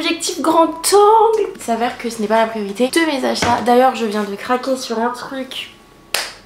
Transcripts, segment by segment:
objectif grand angle. Il s'avère que ce n'est pas la priorité de mes achats. D'ailleurs je viens de craquer sur un truc.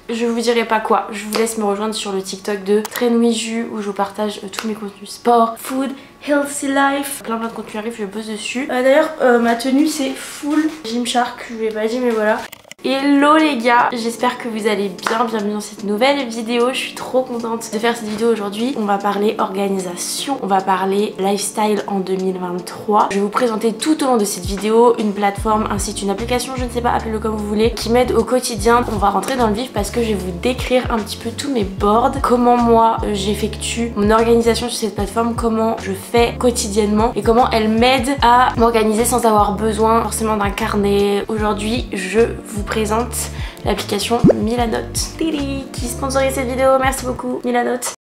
Je vous dirai pas quoi, je vous laisse me rejoindre sur le TikTok de Train-Ouiju où je vous partage tous mes contenus sport, food, healthy life, plein de contenus arrivent, je bosse dessus. D'ailleurs ma tenue c'est full Gymshark, je vous l'ai pas dit mais voilà. Hello les gars, j'espère que vous allez bien, bienvenue dans cette nouvelle vidéo, je suis trop contente de faire cette vidéo aujourd'hui. On va parler organisation, on va parler lifestyle en 2023. Je vais vous présenter tout au long de cette vidéo une plateforme, un site, une application, je ne sais pas, appelez-le comme vous voulez, qui m'aide au quotidien. On va rentrer dans le vif parce que je vais vous décrire un petit peu tous mes boards, comment moi j'effectue mon organisation sur cette plateforme, comment je fais quotidiennement et comment elle m'aide à m'organiser sans avoir besoin forcément d'un carnet. Aujourd'hui, je vous présente l'application Milanote qui sponsorise cette vidéo, merci beaucoup Milanote.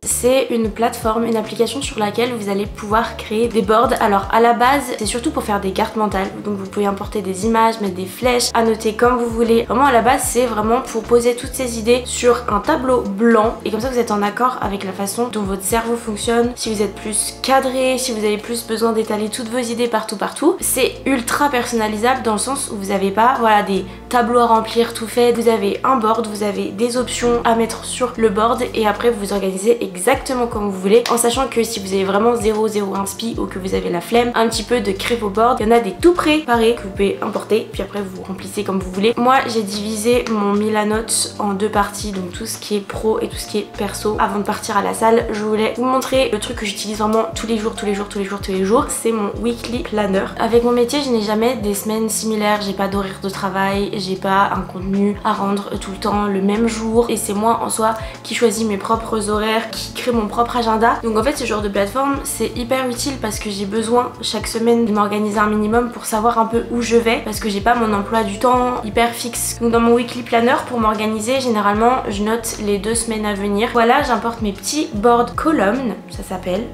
C'est une plateforme, une application sur laquelle vous allez pouvoir créer des boards. Alors à la base c'est surtout pour faire des cartes mentales, donc vous pouvez importer des images, mettre des flèches, annoter comme vous voulez. Vraiment à la base c'est vraiment pour poser toutes ces idées sur un tableau blanc et comme ça vous êtes en accord avec la façon dont votre cerveau fonctionne. Si vous êtes plus cadré, si vous avez plus besoin d'étaler toutes vos idées partout, c'est ultra personnalisable dans le sens où vous n'avez pas voilà, des tableaux à remplir tout fait. Vous avez un board, vous avez des options à mettre sur le board et après vous vous organisez exactement comme vous voulez, en sachant que si vous avez vraiment 0 inspi ou que vous avez la flemme un petit peu de créer vos boards, il y en a des tout préparés que vous pouvez importer puis après vous remplissez comme vous voulez. Moi j'ai divisé mon Milanote en deux parties, donc tout ce qui est pro et tout ce qui est perso. Avant de partir à la salle, je voulais vous montrer le truc que j'utilise vraiment tous les jours, c'est mon weekly planner. Avec mon métier je n'ai jamais des semaines similaires, j'ai pas d'horaire de travail, j'ai pas un contenu à rendre tout le temps le même jour et c'est moi en soi qui choisis mes propres horaires, qui crée mon propre agenda. Donc en fait ce genre de plateforme c'est hyper utile parce que j'ai besoin chaque semaine de m'organiser un minimum pour savoir un peu où je vais parce que j'ai pas mon emploi du temps hyper fixe. Donc dans mon weekly planner pour m'organiser généralement je note les 2 semaines à venir. Voilà, j'importe mes petits boards column, ça s'appelle.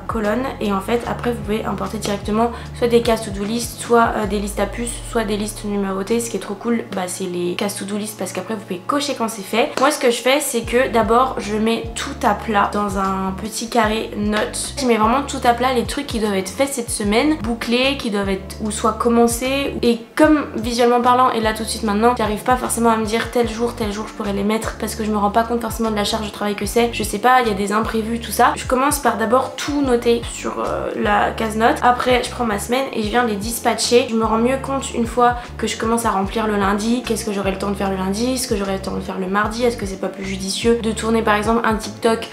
Colonne et en fait après vous pouvez importer directement soit des cases to-do list, soit des listes à puces, soit des listes numérotées. Ce qui est trop cool c'est les cases to-do list parce qu'après vous pouvez cocher quand c'est fait. Moi ce que je fais c'est que d'abord je mets tout à plat dans un petit carré notes. Je mets vraiment tout à plat les trucs qui doivent être faits cette semaine, bouclés, qui doivent être ou soit commencés, et comme visuellement parlant et là tout de suite maintenant j'arrive pas forcément à me dire tel jour je pourrais les mettre parce que je me rends pas compte forcément de la charge de travail que c'est, je sais pas, il y a des imprévus tout ça. Je commence par d'abord tout noter sur la case note, après je prends ma semaine et je viens les dispatcher. Je me rends mieux compte une fois que je commence à remplir le lundi, qu'est-ce que j'aurai le temps de faire le lundi, est-ce que j'aurai le temps de faire le mardi, est-ce que c'est pas plus judicieux de tourner par exemple un TikTok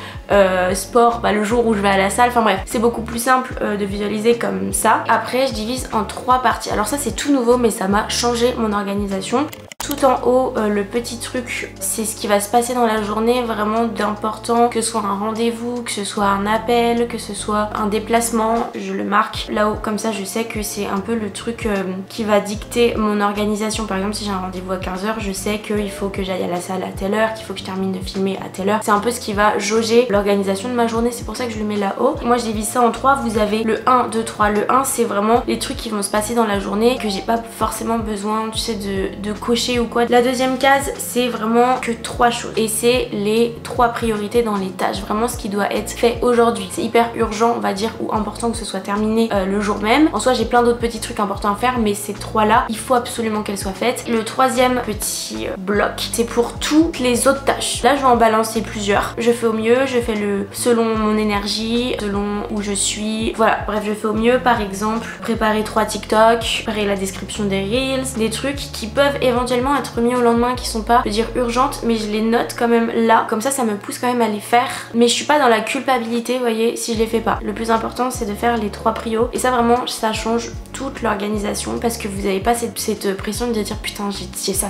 sport le jour où je vais à la salle, enfin bref c'est beaucoup plus simple de visualiser comme ça. Après je divise en 3 parties, alors ça c'est tout nouveau mais ça m'a changé mon organisation. Tout en haut, le petit truc, c'est ce qui va se passer dans la journée, vraiment d'important, que ce soit un rendez-vous, que ce soit un appel, que ce soit un déplacement, je le marque là-haut, comme ça je sais que c'est un peu le truc qui va dicter mon organisation. Par exemple si j'ai un rendez-vous à 15 h, je sais qu'il faut que j'aille à la salle à telle heure, qu'il faut que je termine de filmer à telle heure. C'est un peu ce qui va jauger l'organisation de ma journée, c'est pour ça que je le mets là-haut. Moi je divise ça en 3, vous avez le 1, 2, 3. Le 1 c'est vraiment les trucs qui vont se passer dans la journée, que j'ai pas forcément besoin, tu sais, de cocher ou quoi. La deuxième case c'est vraiment que 3 choses et c'est les 3 priorités dans les tâches, vraiment ce qui doit être fait aujourd'hui. C'est hyper urgent on va dire ou important que ce soit terminé le jour même. En soi j'ai plein d'autres petits trucs importants à faire mais ces 3 là il faut absolument qu'elles soient faites. Le troisième petit bloc c'est pour toutes les autres tâches. Là je vais en balancer plusieurs, je fais au mieux, je fais le selon mon énergie, selon où je suis, voilà bref je fais au mieux. Par exemple préparer 3 TikTok, préparer la description des reels, des trucs qui peuvent éventuellement être mis au lendemain, qui sont pas, je veux dire, urgentes, mais je les note quand même là, comme ça me pousse quand même à les faire, mais je suis pas dans la culpabilité, vous voyez, si je les fais pas. Le plus important c'est de faire les 3 prios et ça vraiment ça change toute l'organisation parce que vous avez pas cette pression de dire putain j'ai ça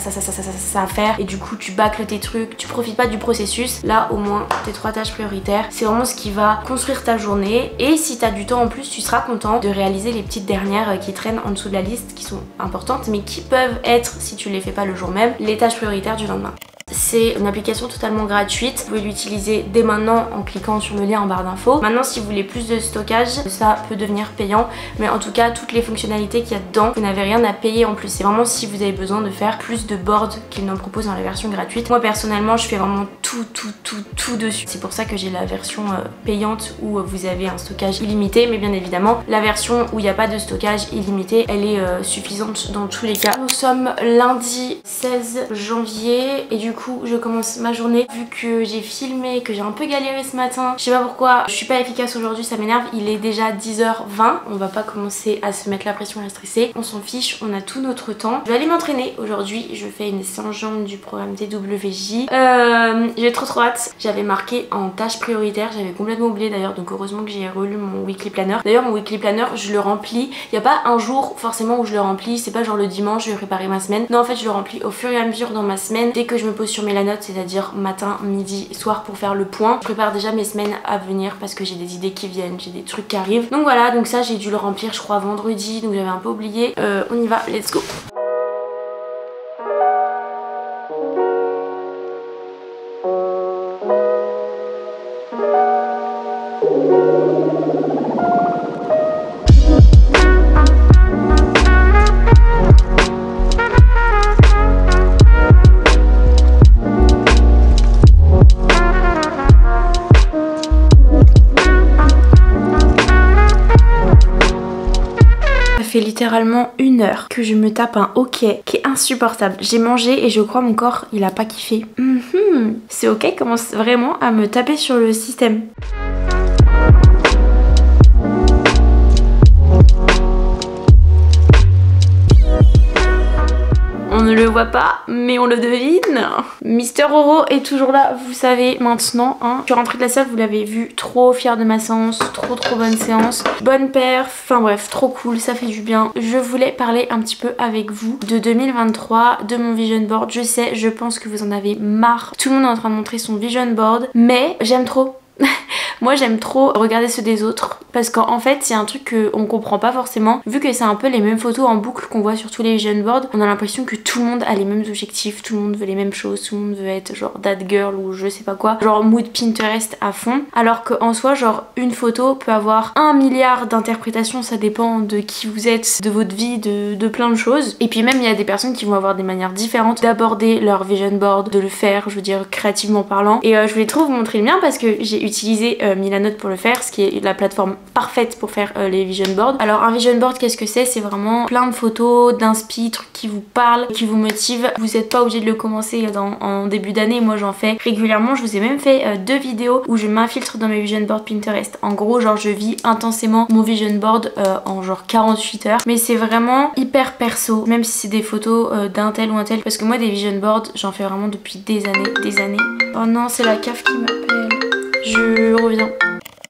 à faire et du coup tu bâcles tes trucs, tu profites pas du processus. Là au moins tes 3 tâches prioritaires c'est vraiment ce qui va construire ta journée et si t'as du temps en plus tu seras content de réaliser les petites dernières qui traînent en dessous de la liste, qui sont importantes mais qui peuvent être, si tu les fais pas le jour même, les tâches prioritaires du lendemain. C'est une application totalement gratuite, vous pouvez l'utiliser dès maintenant en cliquant sur le lien en barre d'infos. Maintenant si vous voulez plus de stockage, ça peut devenir payant, mais en tout cas toutes les fonctionnalités qu'il y a dedans, vous n'avez rien à payer en plus. C'est vraiment si vous avez besoin de faire plus de boards qu'ils n'en proposent dans la version gratuite. Moi personnellement je fais vraiment tout dessus. C'est pour ça que j'ai la version payante où vous avez un stockage illimité, mais bien évidemment la version où il n'y a pas de stockage illimité, elle est suffisante dans tous les cas. Nous sommes lundi 16 janvier et du coup je commence ma journée. Vu que j'ai filmé, que j'ai un peu galéré ce matin, je sais pas pourquoi je suis pas efficace aujourd'hui, ça m'énerve. Il est déjà 10h20, on va pas commencer à se mettre la pression et à stresser, on s'en fiche, on a tout notre temps. Je vais aller m'entraîner aujourd'hui, je fais une séance jambes du programme TWJ. J'ai trop hâte. J'avais marqué en tâche prioritaire, j'avais complètement oublié d'ailleurs, donc heureusement que j'ai relu mon weekly planner. D'ailleurs mon weekly planner je le remplis, il n'y a pas un jour forcément où je le remplis, c'est pas genre le dimanche je vais préparer ma semaine. Non, en fait je le remplis au fur et à mesure dans ma semaine, dès que je me pose sur mes notes, c'est-à-dire matin, midi, soir pour faire le point. Je prépare déjà mes semaines à venir parce que j'ai des idées qui viennent, j'ai des trucs qui arrivent. Donc voilà, donc ça j'ai dû le remplir je crois vendredi, donc j'avais un peu oublié. On y va, let's go. Littéralement 1 heure que je me tape un hockey qui est insupportable. J'ai mangé et je crois mon corps il a pas kiffé. Ce hockey commence vraiment à me taper sur le système. On ne le voit pas, mais on le devine. Mister Oro est toujours là, vous savez maintenant. Hein. Je suis rentrée de la salle, vous l'avez vu, trop fière de ma séance, trop bonne séance. Bonne perf, enfin bref, trop cool, ça fait du bien. Je voulais parler un petit peu avec vous de 2023, de mon vision board. Je sais, je pense que vous en avez marre. Tout le monde est en train de montrer son vision board, mais j'aime trop. Moi j'aime trop regarder ceux des autres parce qu'en fait c'est un truc qu'on comprend pas forcément. Vu que c'est un peu les mêmes photos en boucle qu'on voit sur tous les vision boards, on a l'impression que tout le monde a les mêmes objectifs, tout le monde veut les mêmes choses, tout le monde veut être genre that girl ou je sais pas quoi, genre mood Pinterest à fond. Alors qu'en soi genre une photo peut avoir 1 milliard d'interprétations, ça dépend de qui vous êtes, de votre vie, de plein de choses. Et puis même il y a des personnes qui vont avoir des manières différentes d'aborder leur vision board, de le faire, je veux dire créativement parlant. Et je voulais trop vous montrer le mien parce que j'ai utilisé Milanote pour le faire, ce qui est la plateforme parfaite pour faire les vision boards. Alors un vision board qu'est-ce que c'est? C'est vraiment plein de photos, d'inspi, trucs qui vous parlent, qui vous motivent. Vous n'êtes pas obligé de le commencer en début d'année, moi j'en fais régulièrement. Je vous ai même fait 2 vidéos où je m'infiltre dans mes vision boards Pinterest. En gros genre je vis intensément mon vision board en genre 48 heures. Mais c'est vraiment hyper perso, même si c'est des photos d'un tel ou un tel. Parce que moi des vision boards j'en fais vraiment depuis des années. Oh non, c'est la CAF qui m'appelle. Je reviens.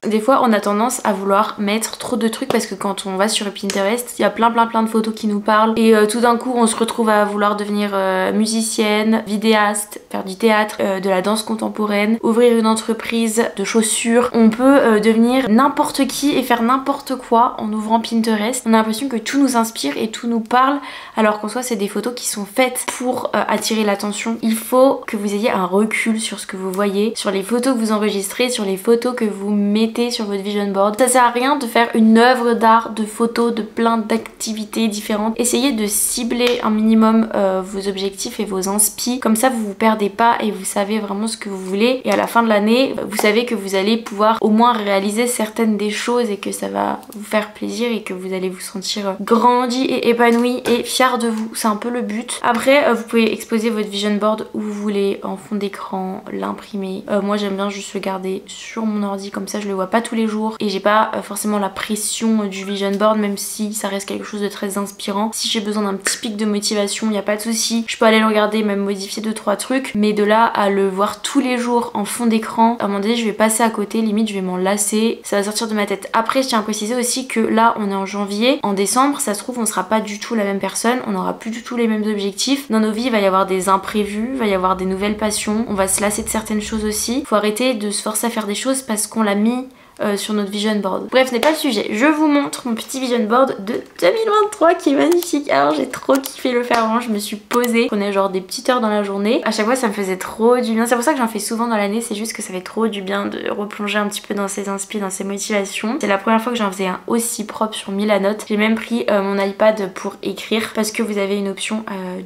Des fois on a tendance à vouloir mettre trop de trucs parce que quand on va sur Pinterest il y a plein de photos qui nous parlent et tout d'un coup on se retrouve à vouloir devenir musicienne, vidéaste, faire du théâtre, de la danse contemporaine, ouvrir une entreprise de chaussures. On peut devenir n'importe qui et faire n'importe quoi en ouvrant Pinterest. On a l'impression que tout nous inspire et tout nous parle alors qu'en soi c'est des photos qui sont faites pour attirer l'attention. Il faut que vous ayez un recul sur ce que vous voyez, sur les photos que vous enregistrez, sur les photos que vous mettez sur votre vision board. Ça sert à rien de faire une œuvre d'art de photos de plein d'activités différentes. Essayez de cibler un minimum vos objectifs et vos inspi. Comme ça vous vous perdez pas et vous savez vraiment ce que vous voulez. Et à la fin de l'année, vous savez que vous allez pouvoir au moins réaliser certaines des choses et que ça va vous faire plaisir et que vous allez vous sentir grandi et épanoui et fier de vous. C'est un peu le but. Après, vous pouvez exposer votre vision board où vous voulez, en fond d'écran, l'imprimer. Moi j'aime bien juste le garder sur mon ordi, comme ça je le vois pas tous les jours et j'ai pas forcément la pression du vision board, même si ça reste quelque chose de très inspirant. Si j'ai besoin d'un petit pic de motivation, il n'y a pas de souci, je peux aller le regarder, même modifier 2-3 trucs, mais de là à le voir tous les jours en fond d'écran, à un moment donné je vais passer à côté, limite je vais m'en lasser, ça va sortir de ma tête. Après je tiens à préciser aussi que là on est en janvier, en décembre ça se trouve on sera pas du tout la même personne, on aura plus du tout les mêmes objectifs, dans nos vies il va y avoir des imprévus, il va y avoir des nouvelles passions, on va se lasser de certaines choses aussi. Faut arrêter de se forcer à faire des choses parce qu'on l'a mis sur notre vision board. Bref, ce n'est pas le sujet. Je vous montre mon petit vision board de 2023 qui est magnifique. Alors j'ai trop kiffé le faire, vraiment je me suis posée. Je prenais genre des petites heures dans la journée. À chaque fois ça me faisait trop du bien. C'est pour ça que j'en fais souvent dans l'année, c'est juste que ça fait trop du bien de replonger un petit peu dans ses inspi, dans ses motivations. C'est la première fois que j'en faisais un aussi propre sur Milanote. J'ai même pris mon iPad pour écrire parce que vous avez une option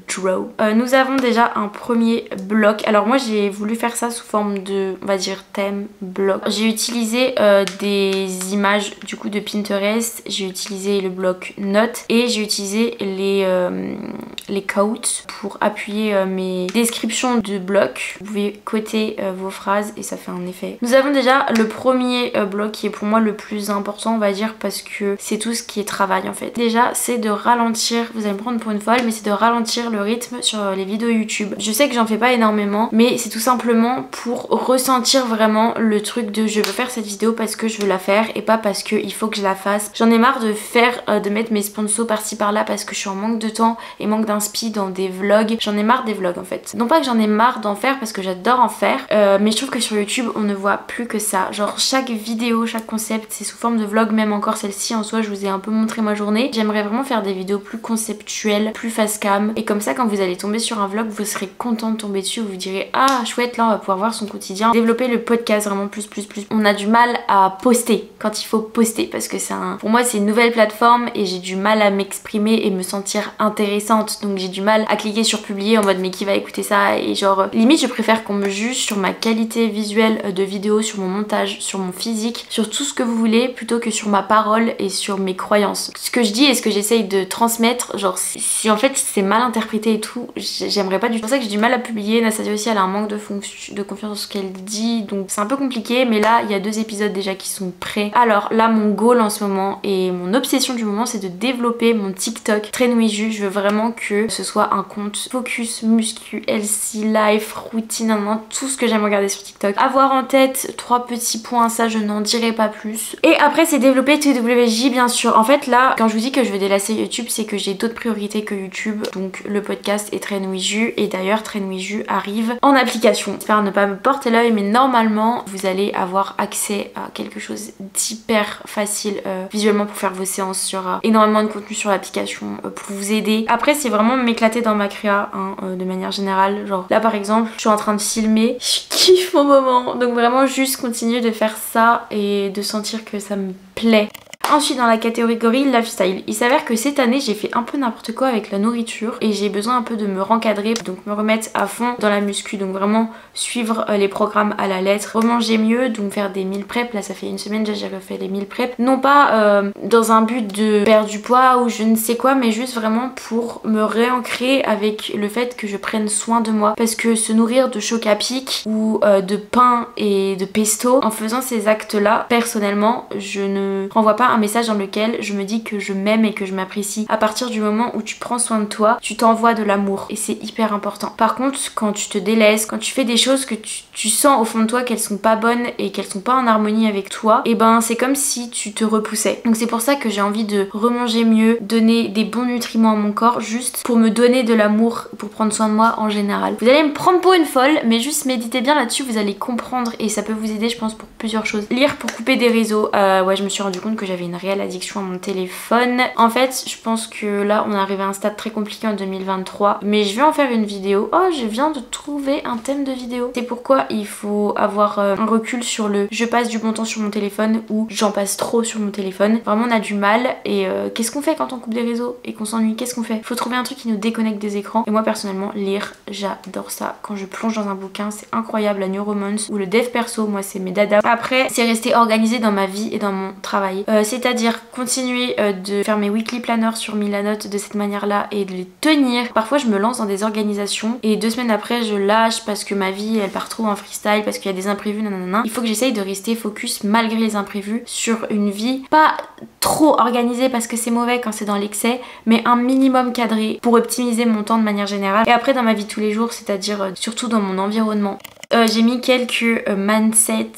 Draw. Nous avons déjà un premier bloc. Alors moi j'ai voulu faire ça sous forme de, on va dire, thème, bloc. J'ai utilisé des images du coup de Pinterest. J'ai utilisé le bloc notes et j'ai utilisé les quotes pour appuyer mes descriptions de bloc. Vous pouvez coter vos phrases et ça fait un effet. Nous avons déjà le premier bloc qui est pour moi le plus important, on va dire, parce que c'est tout ce qui est travail en fait. Déjà c'est de ralentir, vous allez me prendre pour une folle, mais c'est de ralentir le rythme sur les vidéos YouTube. Je sais que j'en fais pas énormément, mais c'est tout simplement pour ressentir vraiment le truc de je veux faire cette vidéo parce que je veux la faire et pas parce que il faut que je la fasse. J'en ai marre de faire, de mettre mes sponsors par-ci par-là parce que je suis en manque de temps et manque d'inspi dans des vlogs. J'en ai marre des vlogs en fait. Non pas que j'en ai marre d'en faire parce que j'adore en faire, mais je trouve que sur YouTube on ne voit plus que ça. Genre chaque vidéo, chaque concept c'est sous forme de vlog, même encore celle-ci en soi je vous ai un peu montré ma journée. J'aimerais vraiment faire des vidéos plus conceptuelles, plus face cam, et comme ça quand vous allez tomber sur un vlog vous serez content de tomber dessus, vous vous direz ah chouette, là on va pouvoir voir son quotidien. Développer le podcast vraiment plus. On a du mal à poster quand il faut poster parce que pour moi c'est une nouvelle plateforme et j'ai du mal à m'exprimer et me sentir intéressante, donc j'ai du mal à cliquer sur publier en mode mais qui va écouter ça, et genre limite je préfère qu'on me juge sur ma qualité visuelle de vidéo, sur mon montage, sur mon physique, sur tout ce que vous voulez, plutôt que sur ma parole et sur mes croyances. Ce que je dis et ce que j'essaye de transmettre, genre si en fait c'est mal interprété et tout, j'aimerais pas du tout. C'est pour ça que j'ai du mal à publier. Nastasia aussi elle a un manque de confiance dans ce qu'elle dit, donc c'est un peu compliqué, mais là il y a 2 épisodes déjà qui sont prêts. Alors là mon goal en ce moment et mon obsession du moment c'est de développer mon TikTok Trainwithju. Je veux vraiment que ce soit un compte focus, muscu, healthy, life, routine, tout ce que j'aime regarder sur TikTok. Avoir en tête 3 petits points, ça je n'en dirai pas plus. Et après c'est développer TWJ bien sûr. En fait là quand je vous dis que je veux délasser YouTube, c'est que j'ai d'autres priorités que YouTube, donc le podcast et Trainwithju. Et d'ailleurs Trainwithju arrive en application. J'espère ne pas me porter l'œil, mais normalement vous allez avoir accès à quelque chose d'hyper facile visuellement pour faire vos séances. Il y aura énormément de contenu sur l'application pour vous aider. Après c'est vraiment m'éclater dans ma créa de manière générale. Genre là par exemple je suis en train de filmer, je kiffe mon moment, donc vraiment juste continuer de faire ça et de sentir que ça me plaît. Ensuite dans la catégorie lifestyle, il s'avère que cette année j'ai fait un peu n'importe quoi avec la nourriture et j'ai besoin un peu de me rencadrer, donc me remettre à fond dans la muscu, donc vraiment suivre les programmes à la lettre, remanger mieux, donc faire des meal prep. Là ça fait une semaine déjà j'ai refait les meal prep, non pas dans un but de perdre du poids ou je ne sais quoi, mais juste vraiment pour me réancrer avec le fait que je prenne soin de moi, parce que se nourrir de choc à pic ou de pain et de pesto, en faisant ces actes là, personnellement je ne renvoie pas un message dans lequel je me dis que je m'aime et que je m'apprécie. À partir du moment où tu prends soin de toi, tu t'envoies de l'amour et c'est hyper important. Par contre quand tu te délaisses, quand tu fais des choses que tu sens au fond de toi qu'elles sont pas bonnes et qu'elles sont pas en harmonie avec toi, et ben c'est comme si tu te repoussais. Donc c'est pour ça que j'ai envie de remanger mieux, donner des bons nutriments à mon corps, juste pour me donner de l'amour, pour prendre soin de moi en général. Vous allez me prendre pour une folle, mais juste méditez bien là-dessus, vous allez comprendre et ça peut vous aider je pense pour plusieurs choses. Lire pour couper des réseaux, ouais je me suis rendu compte que j'avais une réelle addiction à mon téléphone. En fait je pense que là on est arrivé à un stade très compliqué en 2023, mais je vais en faire une vidéo. Oh je viens de trouver un thème de vidéo. C'est pourquoi il faut avoir un recul sur le je passe du bon temps sur mon téléphone ou j'en passe trop sur mon téléphone. Vraiment on a du mal et qu'est-ce qu'on fait quand on coupe des réseaux et qu'on s'ennuie? Qu'est-ce qu'on fait? Faut trouver un truc qui nous déconnecte des écrans. Et moi personnellement lire j'adore ça. Quand je plonge dans un bouquin c'est incroyable. La neuromance ou le dev perso, moi c'est mes dada. Après c'est rester organisé dans ma vie et dans mon travail, c'est-à-dire continuer de faire mes weekly planners sur Milanote de cette manière là et de les tenir. Parfois je me lance dans des organisations et 2 semaines après je lâche parce que ma vie elle part trop en freestyle, parce qu'il y a des imprévus, nanana. Il faut que j'essaye de rester focus malgré les imprévus sur une vie pas trop organisée parce que c'est mauvais quand c'est dans l'excès, mais un minimum cadré pour optimiser mon temps de manière générale. Et après dans ma vie de tous les jours, c'est-à-dire surtout dans mon environnement. J'ai mis quelques mindset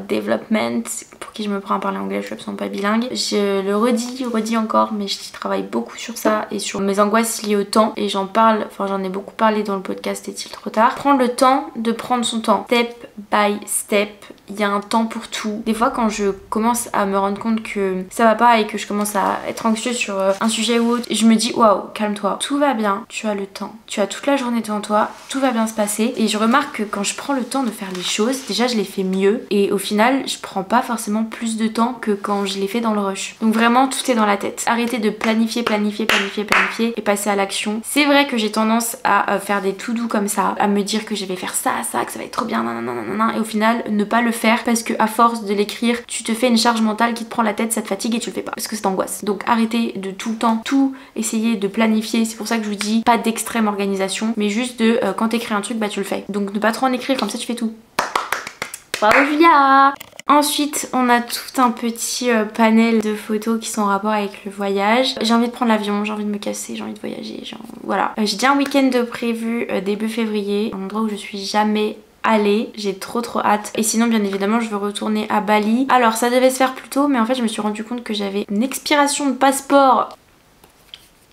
development, pour qui je me prends à parler anglais, je suis absolument pas bilingue. Je le redis encore, mais je travaille beaucoup sur ça et sur mes angoisses liées au temps. Et j'en parle, enfin j'en ai beaucoup parlé dans le podcast Est-il trop tard? Prendre le temps de prendre son temps, step by step. il y a un temps pour tout. Des fois quand je commence à me rendre compte que ça va pas et que je commence à être anxieuse sur un sujet ou autre, je me dis waouh, calme-toi, tout va bien, tu as le temps, tu as toute la journée devant toi, tout va bien se passer. Et je remarque que quand je prends le temps de faire les choses, déjà je les fais mieux et au final je prends pas forcément plus de temps que quand je les fais dans le rush. Donc vraiment tout est dans la tête. Arrêtez de planifier et passer à l'action. C'est vrai que j'ai tendance à faire des to-do comme ça, à me dire que je vais faire ça, que ça va être trop bien, nanana, et au final ne pas le faire parce que à force de l'écrire, tu te fais une charge mentale qui te prend la tête, ça te fatigue et tu le fais pas parce que ça t'angoisse. Donc arrêtez de tout le temps tout essayer de planifier. C'est pour ça que je vous dis pas d'extrême organisation, mais juste de quand t'écris un truc, bah tu le fais. Donc ne pas trop en écrire, comme ça tu fais tout. Bravo Julia! Ensuite, on a tout un petit panel de photos qui sont en rapport avec le voyage. J'ai envie de prendre l'avion, j'ai envie de me casser, j'ai envie de voyager, voilà. J'ai déjà un week-end de prévu début février, un endroit où je suis jamais allée, j'ai trop hâte. Et sinon bien évidemment je veux retourner à Bali. Alors ça devait se faire plus tôt, mais en fait je me suis rendu compte que j'avais une expiration de passeport.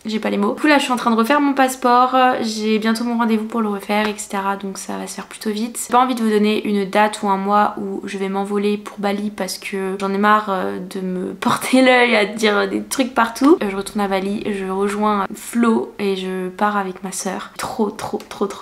J'ai pas les mots. Du coup là je suis en train de refaire mon passeport, j'ai bientôt mon rendez-vous pour le refaire, etc. Donc ça va se faire plutôt vite. J'ai pas envie de vous donner une date ou un mois où je vais m'envoler pour Bali parce que j'en ai marre de me porter l'œil à dire des trucs partout. Je retourne à Bali, je rejoins Flo et je pars avec ma soeur. Trop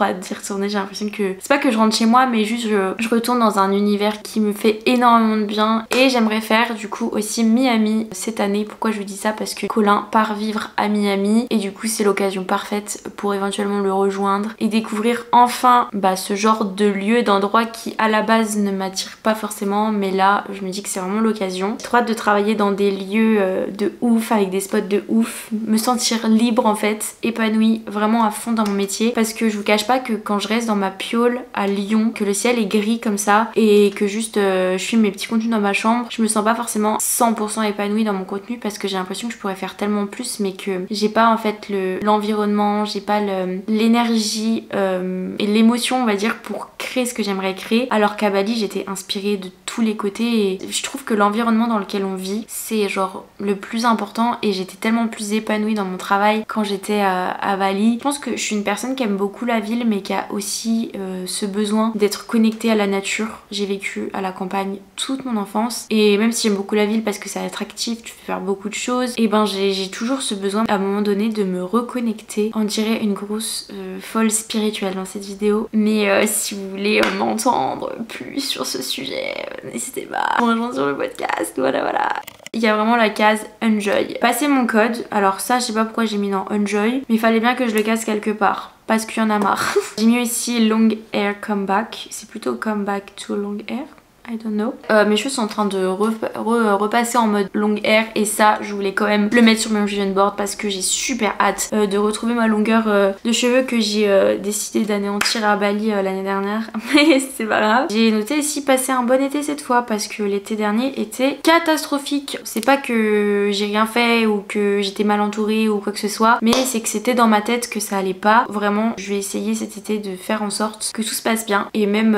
hâte d'y retourner. J'ai l'impression que c'est pas que je rentre chez moi, mais juste je retourne dans un univers qui me fait énormément de bien. Et j'aimerais faire du coup aussi Miami cette année. Pourquoi je vous dis ça? Parce que Colin part vivre à Miami. Et du coup c'est l'occasion parfaite pour éventuellement le rejoindre et découvrir enfin ce genre de lieu, d'endroit qui à la base ne m'attire pas forcément, mais là je me dis que c'est vraiment l'occasion. J'ai trop hâte de travailler dans des lieux de ouf, avec des spots de ouf, me sentir libre en fait, épanouie vraiment à fond dans mon métier, parce que je vous cache pas que quand je reste dans ma piole à Lyon, que le ciel est gris comme ça et que juste je filme mes petits contenus dans ma chambre, je me sens pas forcément 100% épanouie dans mon contenu parce que j'ai l'impression que je pourrais faire tellement plus, mais que j'ai pas en fait l'environnement, j'ai pas l'énergie et l'émotion on va dire pour créer ce que j'aimerais créer, alors qu'à Bali j'étais inspirée de tous les côtés et je trouve que l'environnement dans lequel on vit c'est genre le plus important et j'étais tellement plus épanouie dans mon travail quand j'étais à Bali. Je pense que je suis une personne qui aime beaucoup la ville mais qui a aussi ce besoin d'être connectée à la nature. J'ai vécu à la campagne toute mon enfance et même si j'aime beaucoup la ville parce que c'est attractif, tu peux faire beaucoup de choses, et j'ai toujours ce besoin à un moment donné de me reconnecter. On dirait une grosse folle spirituelle dans cette vidéo, mais si vous voulez m'entendre plus sur ce sujet, n'hésitez pas à me rejoindre sur le podcast, voilà. Il y a vraiment la case Enjoy. Passer mon code, alors ça je sais pas pourquoi j'ai mis dans Enjoy, mais il fallait bien que je le casse quelque part parce qu'il y en a marre. J'ai mis ici Long Hair Comeback, c'est plutôt Comeback to Long Hair. I don't know. Mes cheveux sont en train de repasser en mode long hair et ça je voulais quand même le mettre sur mon vision board parce que j'ai super hâte de retrouver ma longueur de cheveux que j'ai décidé d'anéantir à Bali l'année dernière. Mais c'est pas grave. J'ai noté ici passer un bon été cette fois parce que l'été dernier était catastrophique. C'est pas que j'ai rien fait ou que j'étais mal entourée ou quoi que ce soit, mais c'est que c'était dans ma tête que ça allait pas. Vraiment je vais essayer cet été de faire en sorte que tout se passe bien et même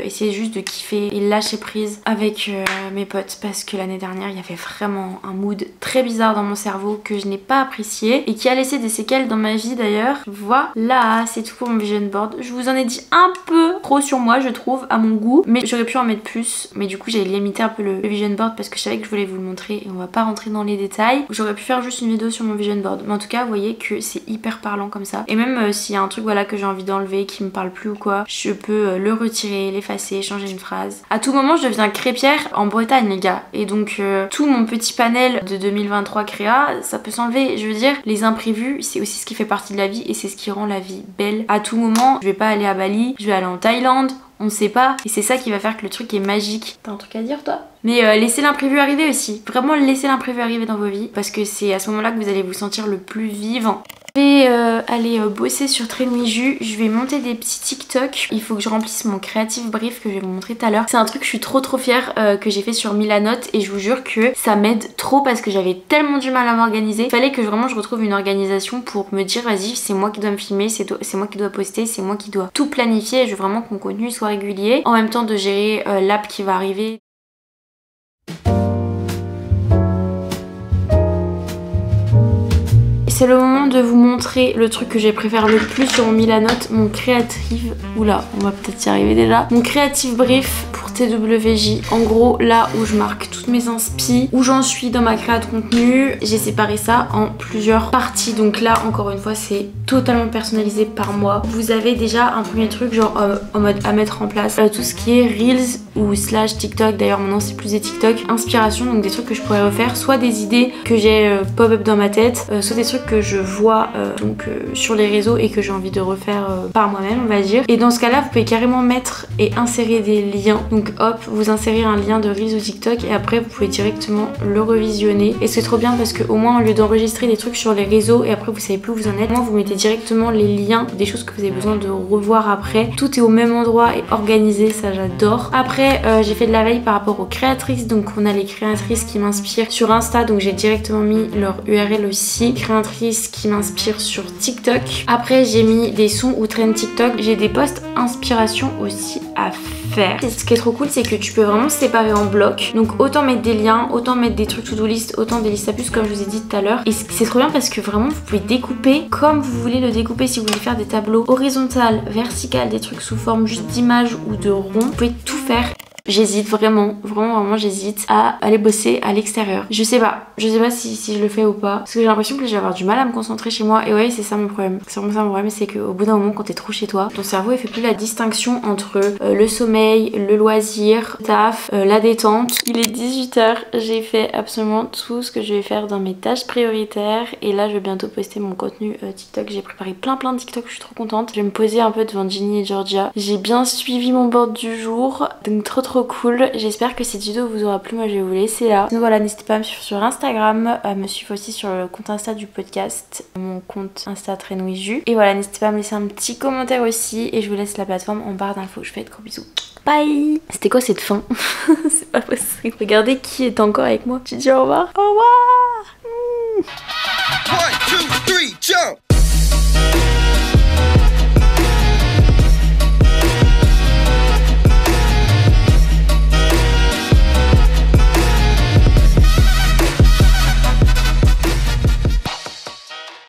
essayer juste de kiffer et lâcher prise avec mes potes parce que l'année dernière il y avait vraiment un mood très bizarre dans mon cerveau que je n'ai pas apprécié et qui a laissé des séquelles dans ma vie d'ailleurs. Voilà, c'est tout pour mon vision board. Je vous en ai dit un peu trop sur moi je trouve à mon goût, mais j'aurais pu en mettre plus, mais du coup j'ai limité un peu le vision board parce que je savais que je voulais vous le montrer et on va pas rentrer dans les détails. J'aurais pu faire juste une vidéo sur mon vision board, mais en tout cas vous voyez que c'est hyper parlant comme ça, et même s'il y a un truc voilà que j'ai envie d'enlever qui me parle plus ou quoi, je peux le retirer, l'effacer, changer une phrase. À tout moment je deviens crépière en Bretagne les gars, et donc tout mon petit panel de 2023 créa ça peut s'enlever. Je veux dire, les imprévus c'est aussi ce qui fait partie de la vie et c'est ce qui rend la vie belle. À tout moment je vais pas aller à Bali, je vais aller en Thaïlande, on sait pas, et c'est ça qui va faire que le truc est magique. T'as un truc à dire toi? Mais laissez l'imprévu arriver aussi, vraiment laissez l'imprévu arriver dans vos vies parce que c'est à ce moment là que vous allez vous sentir le plus vivant. Je vais aller bosser sur Très Nuit Jus, je vais monter des petits TikTok. Il faut que je remplisse mon creative brief que je vais vous montrer tout à l'heure. C'est un truc que je suis trop fière que j'ai fait sur Milanote et je vous jure que ça m'aide trop parce que j'avais tellement du mal à m'organiser. Il fallait que vraiment je retrouve une organisation pour me dire vas-y c'est moi qui dois me filmer, c'est moi qui dois poster, c'est moi qui dois tout planifier. Je veux vraiment que mon contenu soit régulier. En même temps de gérer l'app qui va arriver. C'est le moment de vous montrer le truc que j'ai préféré le plus sur mon Milanote, mon creative... Oula, on va peut-être y arriver déjà. Mon creative brief pour TWJ. En gros, là où je marque toutes mes inspi, où j'en suis dans ma création de contenu, j'ai séparé ça en plusieurs parties. Donc là, encore une fois, c'est totalement personnalisé par moi. Vous avez déjà un premier truc genre en mode à mettre en place tout ce qui est Reels ou / TikTok. D'ailleurs maintenant c'est plus des TikTok. Inspiration, donc des trucs que je pourrais refaire, soit des idées que j'ai pop-up dans ma tête, soit des trucs que je vois sur les réseaux et que j'ai envie de refaire par moi-même, on va dire. Et dans ce cas là, vous pouvez carrément mettre et insérer des liens. Donc hop, vous insérez un lien de Reels ou TikTok et après vous pouvez directement le revisionner. Et c'est trop bien parce que au moins au lieu d'enregistrer des trucs sur les réseaux et après vous savez plus où vous en êtes, vous mettez directement les liens des choses que vous avez besoin de revoir après. Tout est au même endroit et organisé, ça j'adore. Après j'ai fait de la veille par rapport aux créatrices, donc on a les créatrices qui m'inspirent sur Insta, donc j'ai directement mis leur URL aussi. Créatrices qui m'inspirent sur TikTok. Après j'ai mis des sons ou trends TikTok. J'ai des posts inspiration aussi à faire. Et ce qui est trop cool, c'est que tu peux vraiment se séparer en blocs. Donc autant mettre des liens, autant mettre des trucs to-do list, autant des listes à puces comme je vous ai dit tout à l'heure. Et c'est trop bien parce que vraiment vous pouvez découper comme vous voulez le découper. Si vous voulez faire des tableaux horizontales, verticales, des trucs sous forme juste d'image ou de rond, vous pouvez tout faire. J'hésite vraiment j'hésite à aller bosser à l'extérieur. Je sais pas si je le fais ou pas. Parce que j'ai l'impression que je vais avoir du mal à me concentrer chez moi. Et ouais, c'est ça mon problème. C'est vraiment ça mon problème, c'est qu'au bout d'un moment, quand t'es trop chez toi, ton cerveau il fait plus la distinction entre le sommeil, le loisir, le taf, la détente. Il est 18 h, j'ai fait absolument tout ce que je vais faire dans mes tâches prioritaires. Et là, je vais bientôt poster mon contenu TikTok. J'ai préparé plein de TikTok, je suis trop contente. Je vais me poser un peu devant Ginny et Georgia. J'ai bien suivi mon board du jour. Donc trop cool. J'espère que cette vidéo vous aura plu. Moi je vais vous laisser là. Donc voilà, n'hésitez pas à me suivre sur Instagram, à me suivre aussi sur le compte Insta du podcast, mon compte Insta Trenouiju. Et voilà, n'hésitez pas à me laisser un petit commentaire aussi. Et je vous laisse la plateforme en barre d'infos. Je vous fais de gros bisous. Bye. C'était quoi cette fin? C'est pas possible. Regardez qui est encore avec moi. Tu dis au revoir. Au revoir. 1, 2, 3, jump!